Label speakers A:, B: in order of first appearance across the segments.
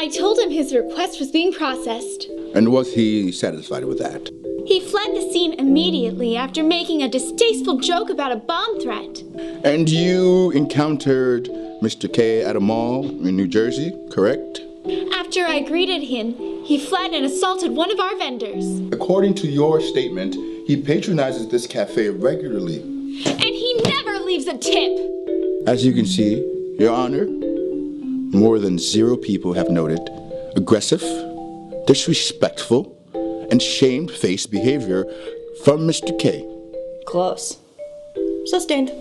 A: I told him his request was being processed.
B: And was he satisfied with that?
A: He fled the scene immediately after making a distasteful joke about a bomb threat.
B: And you encountered Mr. K at a mall in New Jersey, correct?
A: After I greeted him, he fled and assaulted one of our vendors.
B: According to your statement, he patronizes this cafe regularly.
A: And he never leaves a tip!
B: As you can see, Your Honor, more than 0 people have noted aggressive, disrespectful, and shamed-faced behavior from Mr. K.
C: Close. Sustained.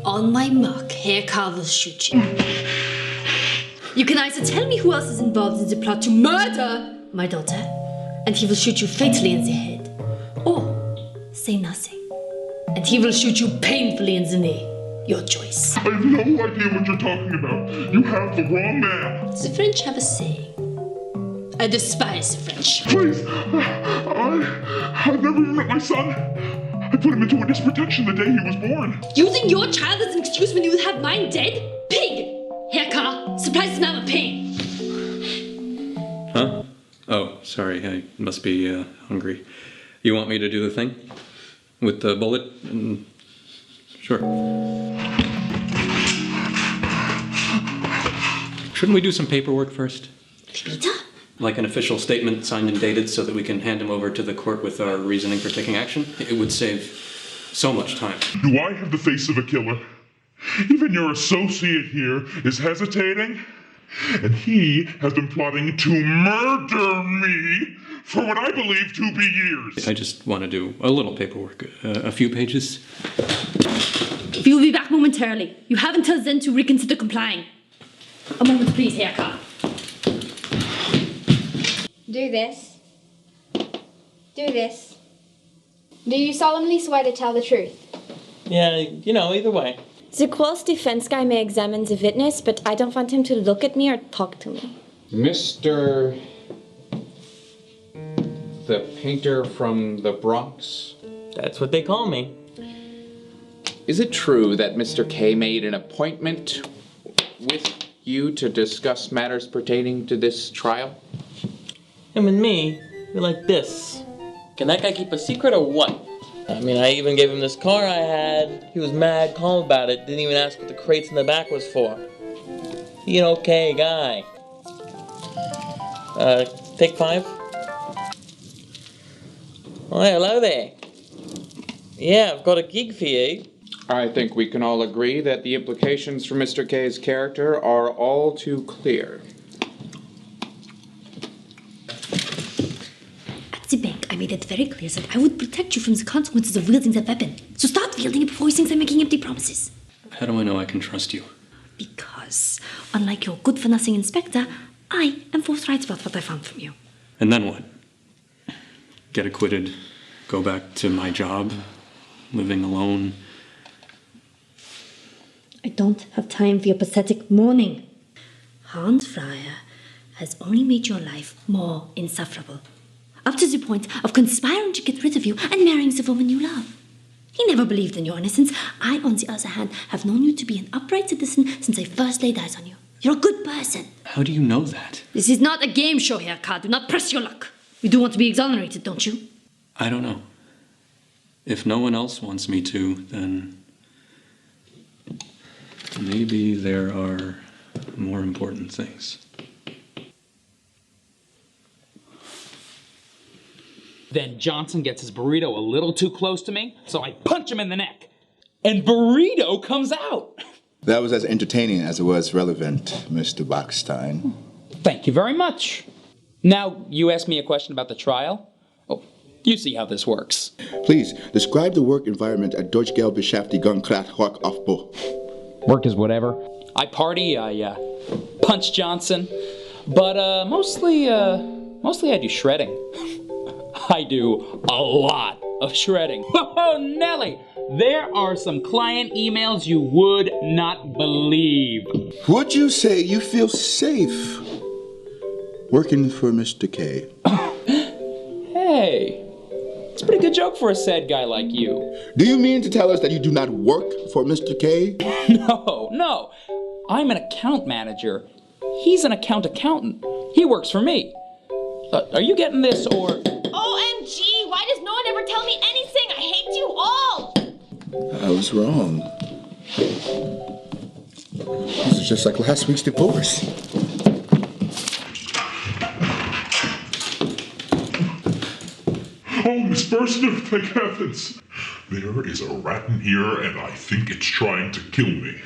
D: On my mark, Herr Carl will shoot you. You can either tell me who else is involved in the plot to murder my daughter, and he will shoot you fatally in the head, or say nothing, and he will shoot you painfully in the knee. Your choice.
E: I have no idea what you're talking about. You have the wrong man.
D: The French have a saying. I despise the French.
E: Please, I've never even met my son. I put him into witness protection the day he was born.
D: Using your child as an excuse when you would have mine dead? Pig! Herr Carl, surprise is now a pig.
F: Huh? Oh, sorry, I must be hungry. You want me to do the thing? With the bullet? Sure. Shouldn't we do some paperwork first?
D: Peter?
F: Like an official statement signed and dated so that we can hand him over to the court with our reasoning for taking action? It would save so much time.
E: Do I have the face of a killer? Even your associate here is hesitating, and he has been plotting to murder me for what I believe to be years.
F: I just want to do a little paperwork, a few pages.
D: We will be back momentarily. You have until then to reconsider complying. A moment, please, Herr Carl.
G: Do this. Do this. Do you solemnly swear to tell the truth?
H: Yeah, either way.
C: The cross defense guy may examine the witness, but I don't want him to look at me or talk to me.
I: Mr. the painter from the Bronx?
H: That's what they call me.
I: Is it true that Mr. K made an appointment with you to discuss matters pertaining to this trial?
H: Him and me, we're like this. Can that guy keep a secret or what? I mean, I even gave him this car I had. He was mad calm about it. Didn't even ask what the crates in the back was for. He an okay guy. Take 5. Oh, hello there. Yeah, I've got a gig for you.
I: I think we can all agree that the implications for Mr. K's character are all too clear.
D: At the bank, I made it very clear that I would protect you from the consequences of wielding that weapon. So start wielding it before he thinks I'm making empty promises.
F: How do I know I can trust you?
D: Because, unlike your good-for-nothing inspector, I am forthright about what I found from you.
F: And then what? Get acquitted, go back to my job, living alone.
D: I don't have time for your pathetic mourning. Hans Freie has only made your life more insufferable. Up to the point of conspiring to get rid of you and marrying the woman you love. He never believed in your innocence. I, on the other hand, have known you to be an upright citizen since I first laid eyes on you. You're a good person.
F: How do you know that?
D: This is not a game show, Herr Carl. Do not press your luck. You do want to be exonerated, don't you?
F: I don't know. If no one else wants me to, then maybe there are more important things.
J: Then Johnson gets his burrito a little too close to me, so I punch him in the neck. And burrito comes out.
B: That was as entertaining as it was relevant, Mr. Bockstein.
J: Thank you very much. Now, you asked me a question about the trial. Oh, you see how this works.
B: Please, describe the work environment at Deutsche Gelbe Schafti Gunklaat Hock Aufbau.
J: Work is whatever. I party, I punch Johnson, but mostly I do shredding. I do a lot of shredding. Oh, Nelly! There are some client emails you would not believe.
B: Would you say you feel safe working for Mr. K?
J: Hey, it's a pretty good joke for a sad guy like you.
B: Do you mean to tell us that you do not work for Mr. K?
J: No. I'm an account manager. He's an accountant. He works for me. Are you getting this, or...
A: OMG, why does no one ever tell me anything? I hate you all!
B: I was wrong. This is just like last week's divorce.
E: Oh, Miss Burstner, thank heavens! There is a rat in here, and I think it's trying to kill me.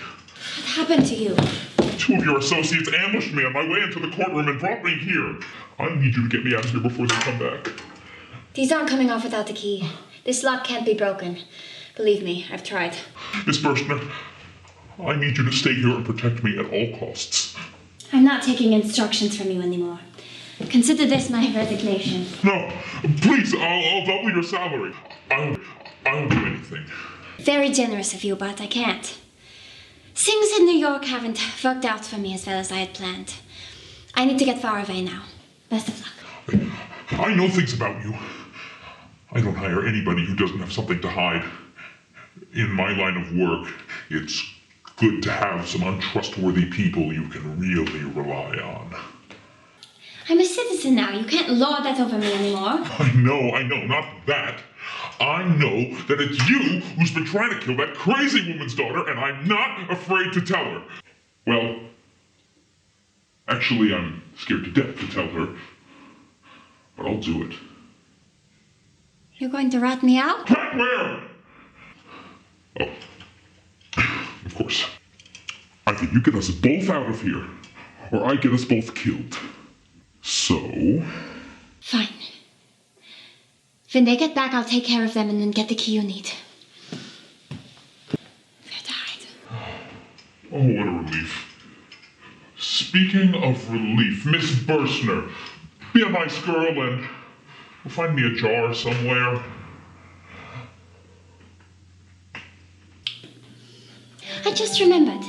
D: What happened to you?
E: 2 of your associates ambushed me on my way into the courtroom and brought me here. I need you to get me out of here before they come back.
D: These aren't coming off without the key. This lock can't be broken. Believe me, I've tried.
E: Miss Burstner, I need you to stay here and protect me at all costs.
D: I'm not taking instructions from you anymore. Consider this my resignation.
E: No, please, I'll double your salary. I'll do anything.
D: Very generous of you, but I can't. Things in New York haven't worked out for me as well as I had planned. I need to get far away now. Best of luck.
E: I know things about you. I don't hire anybody who doesn't have something to hide. In my line of work, it's good to have some untrustworthy people you can really rely on.
D: I'm a citizen now. You can't lord that over me anymore.
E: I know, not that. I know that it's you who's been trying to kill that crazy woman's daughter, and I'm not afraid to tell her. Well, actually, I'm scared to death to tell her, but I'll do it.
D: You're going to rat me out?
E: Rat where? Oh, of course. Either you get us both out of here, or I get us both killed. So?
D: Fine. When they get back, I'll take care of them and then get the key you need. They're died.
E: Oh, what a relief. Speaking of relief, Miss Burstner, be a nice girl and find me a jar somewhere.
D: I just remembered.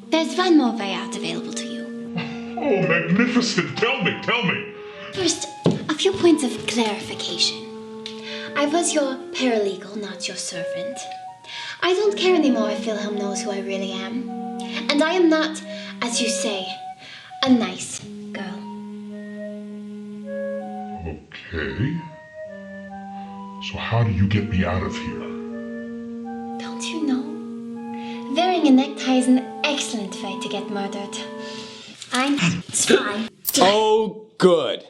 D: There's one more way out available to you.
E: Oh, magnificent. Tell me.
D: First, a few points of clarification. I was your paralegal, not your servant. I don't care anymore if Wilhelm knows who I really am. And I am not, as you say, a nice girl.
E: Okay. So how do you get me out of here?
D: Don't you know? Wearing a necktie is an excellent way to get murdered. I'm spy.
F: Oh, good.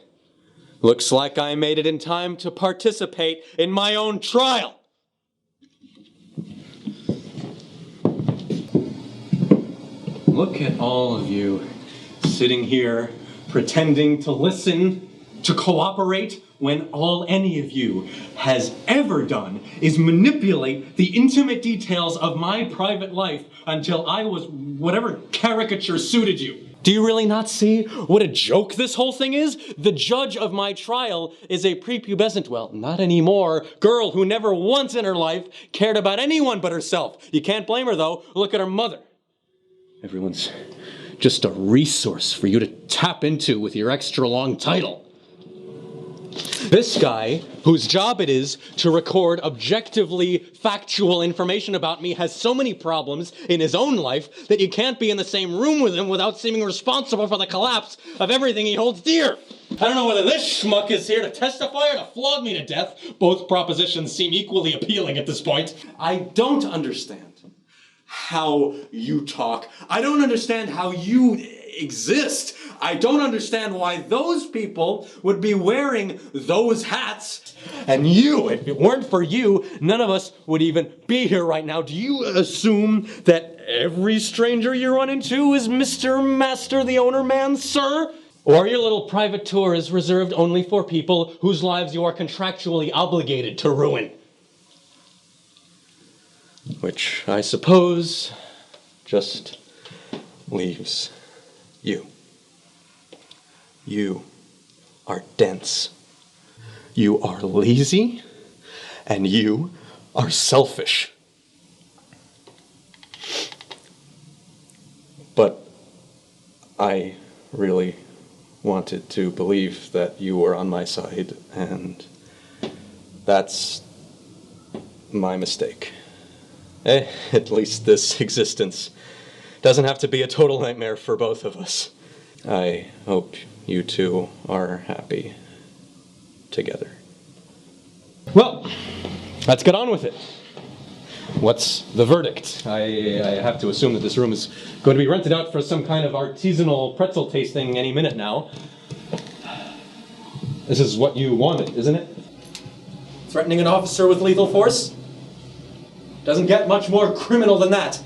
F: Looks like I made it in time to participate in my own trial. Look at all of you sitting here pretending to listen, to cooperate, when all any of you has ever done is manipulate the intimate details of my private life until I was whatever caricature suited you. Do you really not see what a joke this whole thing is? The judge of my trial is a prepubescent, well, not anymore, girl who never once in her life cared about anyone but herself. You can't blame her, though. Look at her mother. Everyone's just a resource for you to tap into with your extra long title. This guy, whose job it is to record objectively factual information about me, has so many problems in his own life that you can't be in the same room with him without seeming responsible for the collapse of everything he holds dear. I don't know whether this schmuck is here to testify or to flog me to death. Both propositions seem equally appealing at this point. I don't understand how you talk. I don't understand how you exist. I don't understand why those people would be wearing those hats. And you, if it weren't for you, none of us would even be here right now. Do you assume that every stranger you run into is Mr. Master, the owner man, sir? Or your little private tour is reserved only for people whose lives you are contractually obligated to ruin? Which, I suppose, just leaves you. You are dense. You are lazy. and you are selfish. But I really wanted to believe that you were on my side, and that's my mistake. At least this existence doesn't have to be a total nightmare for both of us. I hope you two are happy together. Well, let's get on with it. What's the verdict? I have to assume that this room is going to be rented out for some kind of artisanal pretzel tasting any minute now. This is what you wanted, isn't it? Threatening an officer with lethal force? Doesn't get much more criminal than that.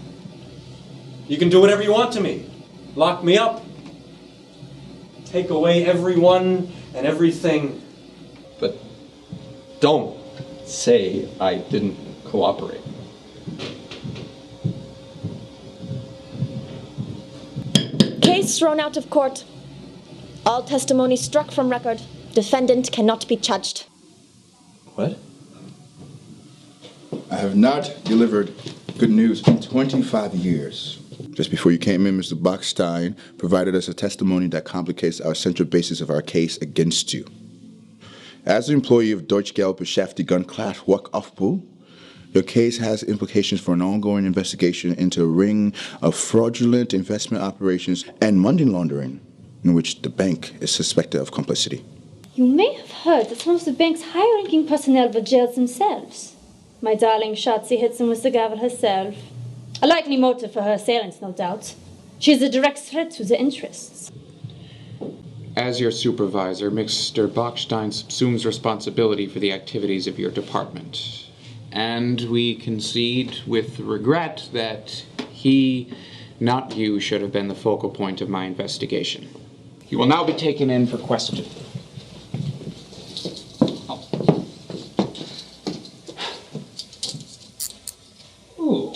F: You can do whatever you want to me. Lock me up. Take away everyone and everything. But don't say I didn't cooperate.
C: Case thrown out of court. All testimony struck from record. Defendant cannot be charged.
F: What?
B: I have not delivered good news in 25 years. Just before you came in, Mr. Bockstein provided us a testimony that complicates our central basis of our case against you. As an employee of Deutsche Beschäftigung Class Workaufbau, your case has implications for an ongoing investigation into a ring of fraudulent investment operations and money laundering in which the bank is suspected of complicity.
D: You may have heard that some of the bank's high-ranking personnel were jailed themselves. My darling Schatzi hits them with the gavel herself. A likely motive for her assailants, no doubt. She is a direct threat to the interests.
I: As your supervisor, Mr. Bockstein subsumes responsibility for the activities of your department. And we concede with regret that he, not you, should have been the focal point of my investigation. You will now be taken in for questioning.
J: Ooh.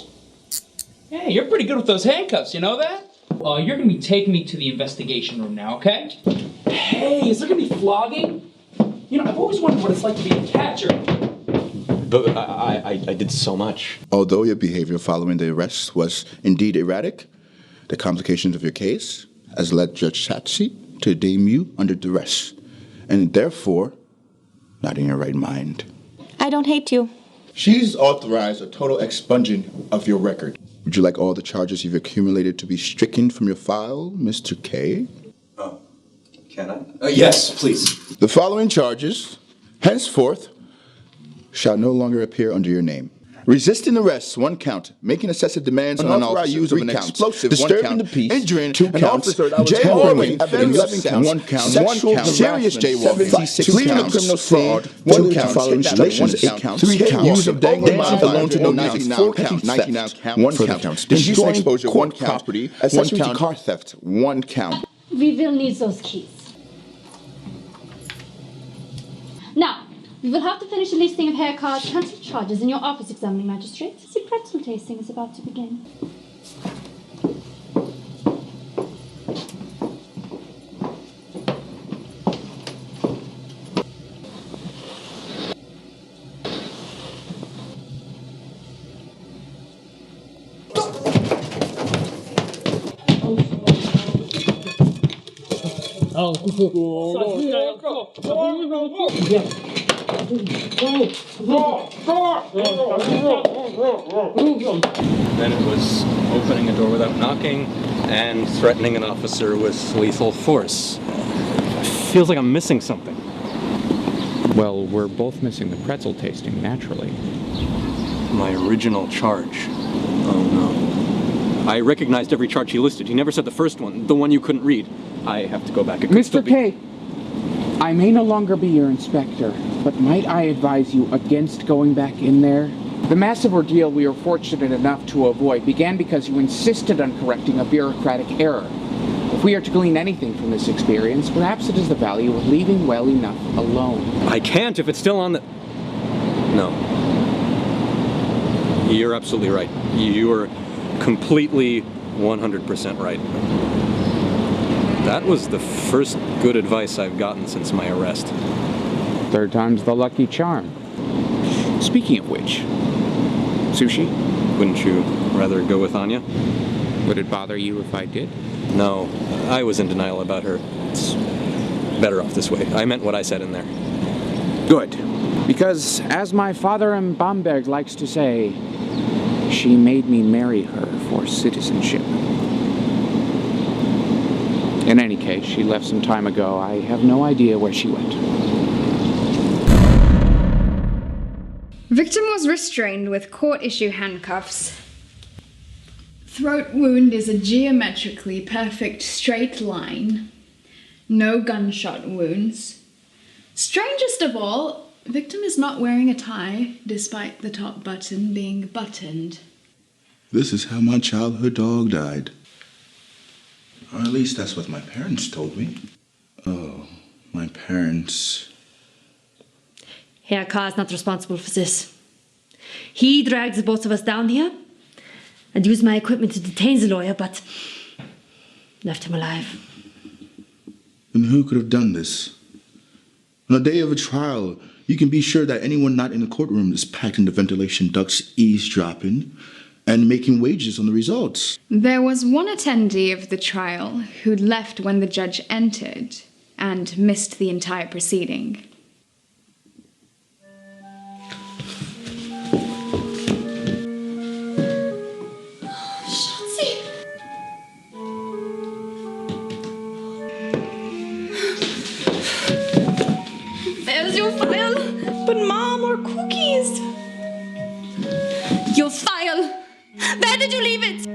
J: Hey, you're pretty good with those handcuffs, you know that? Well, you're gonna be taking me to the investigation room now, okay? Hey, is there gonna be flogging? You know, I've always wondered what it's like to be a catcher.
F: But I did so much.
B: Although your behavior following the arrest was indeed erratic, the complications of your case has led Judge Schatzi to deem you under duress, and therefore not in your right mind.
C: I don't hate you.
B: She's authorized a total expunging of your record. Would you like all the charges you've accumulated to be stricken from your file, Mr. K?
F: Can I? Yes, please.
B: The following charges, henceforth, shall no longer appear under your name. Resisting arrest, 1 count. Making excessive demands on an officer, use of an explosive, disturbing the peace, injuring 2 counts, jailholding, 11 counts, 1 count, sexual serious jaywalking, leaving a criminal fraud, 2 counts, following relations, 8 counts, 3 counts, use of dancing alone to no 19 counts, 1 count, destroying exposure, 1 count, 1 count, car theft, 1 count.
D: We will need those keys. Now, we will have to finish the listing of haircuts, cancel charges in your office, examining magistrate. The pretzel tasting is about to begin.
F: Then it was opening a door without knocking and threatening an officer with lethal force. Feels like I'm missing something.
I: Well, we're both missing the pretzel tasting, naturally.
F: My original charge. Oh no. I recognized every charge he listed. He never said the first one, the one you couldn't read. I have to go back.
K: Mr. K, I may no longer be your inspector, but might I advise you against going back in there? The massive ordeal we were fortunate enough to avoid began because you insisted on correcting a bureaucratic error. If we are to glean anything from this experience, perhaps it is the value of leaving well enough alone.
F: I can't if it's still on the... No. You're absolutely right. You are completely 100% right. That was the first good advice I've gotten since my arrest.
K: Third time's the lucky charm. Speaking of which, sushi?
F: Wouldn't you rather go with Anja?
K: Would it bother you if I did?
F: No, I was in denial about her. It's better off this way. I meant what I said in there.
K: Good. Because, as my father in Bamberg likes to say, she made me marry her for citizenship. In any case, she left some time ago. I have no idea where she went.
G: Victim was restrained with court-issue handcuffs. Throat wound is a geometrically perfect straight line. No gunshot wounds. Strangest of all, victim is not wearing a tie, despite the top button being buttoned.
B: This is how my childhood dog died. Or at least that's what my parents told me. Oh, my parents.
D: Herr K. is not responsible for this. He dragged the both of us down here and used my equipment to detain the lawyer, but left him alive.
B: And who could have done this? On the day of a trial, you can be sure that anyone not in the courtroom is packed into ventilation ducts, eavesdropping, and making wagers on the results.
G: There was one attendee of the trial who left when the judge entered and missed the entire proceeding.
C: Schatzi!
G: There's your file. But Mom, more cookies.
C: Your file! Where did you leave it?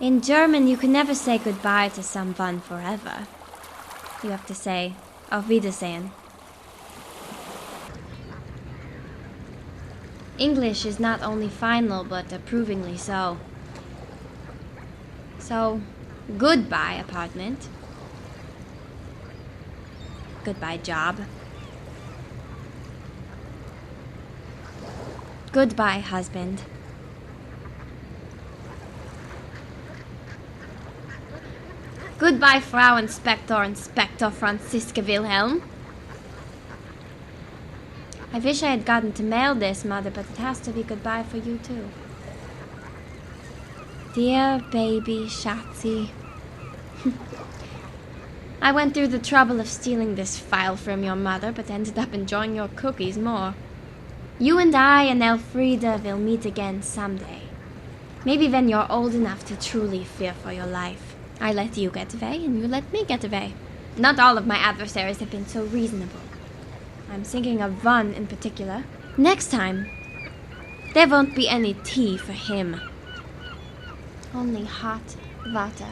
L: In German, you can never say goodbye to someone forever. You have to say, auf Wiedersehen. English is not only final, but approvingly so. So, goodbye, apartment. Goodbye, job. Goodbye, husband. Goodbye, Frau Inspector Franziska Wilhelm. I wish I had gotten to mail this, Mother, but it has to be goodbye for you, too. Dear baby Schatzi. I went through the trouble of stealing this file from your mother, but ended up enjoying your cookies more. You and I and Elfriede will meet again someday. Maybe when you're old enough to truly fear for your life. I let you get away, and you let me get away. Not all of my adversaries have been so reasonable. I'm thinking of one in particular. Next time, there won't be any tea for him. Only hot water.